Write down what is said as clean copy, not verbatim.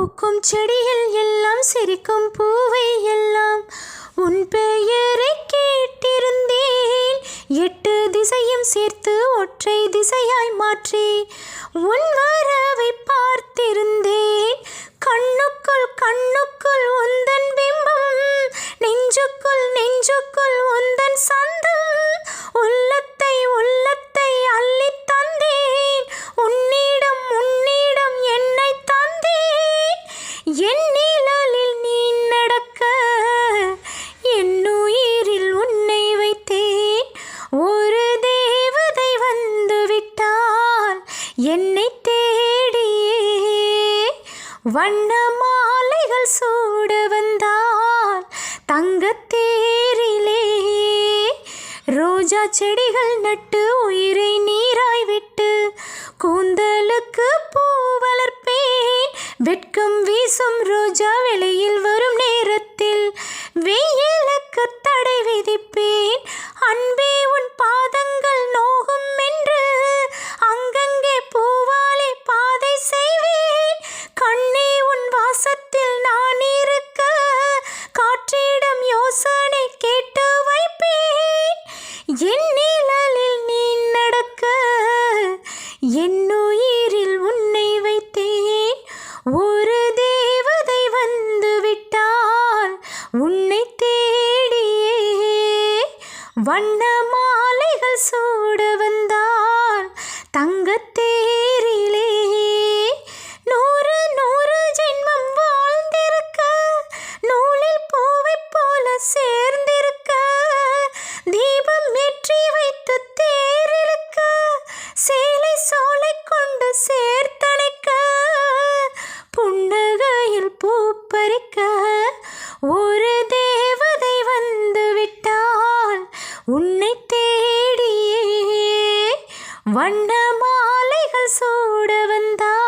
பூக்கும் செடியில் எல்லாம் சிரிக்கும் பூவை எல்லாம் உன் பெயரை கேட்டிருந்தேன். 8 திசையும் சேர்த்து ஒற்றை திசையாய் மாற்றி உன் வரவை பார்த்திருந்தேன். கண்ணுக்குள் கண்ணுக்குள் உந்தன் பிம்பம், நெஞ்சுக்குள் நெஞ்சுக்குள் உந்தன் சந்தம். உள்ளத்தை உள்ளத்தை அள்ளித் தந்தேன், உன்னிடம் உன்னிடம் என்னை தந்தேன். என் நிழலில் நீ நடக்க என் உயிரில் உன்னை வைத்தேன். ஒரு தேவதை வந்து விட்டால் என்னை தேடியே, வண்ண மாலைகள் சூட வந்தால் தங்கத்தேரிலே. ரோஜா செடிகள் நட்டு உயிரை நீராய் விட்டு கூந்தலுக்கு பூ வளர்ப்பேன். வெட்கம் வீசும் ரோஜா வெளியில் வரும் நேரத்தில் வெயிலுக்கு தடை விதிப்பேன். அன்பே உன் பாதங்கள் நோகும் என்று அங்கங்கே பூவாலே பாதை செய்வேன். கண்ணே உன் வாசத்தில் நான் இருக்க காற்றிடம் யோசனை கேட்டு வைப்பேன். என் நிழலில் நீ நடக்க என் உயிரில் உன்னை வைத்தேன். ஒரு தேவதை வந்து விட்டால் உன்னை தேடியே, வண்ண மாலைகள் சூட வந்தால் தங்கத்தேரிலே. 100 100 ஜென்மம் வாழ்ந்திருக்க, நூலில் பூவைப் போல சேர்ந்திருக்க, தீபம் ஏற்றி வைத்து தேரிழுக்க, சேலை சோலை கொண்டு சேர்த்தணைக்க, புன்னகையில் பூ பறிக்க ஒரு தேவதை வந்து விட்டால் உன்னை தேடியே, வண்ண மாலைகள் சூட வந்தால்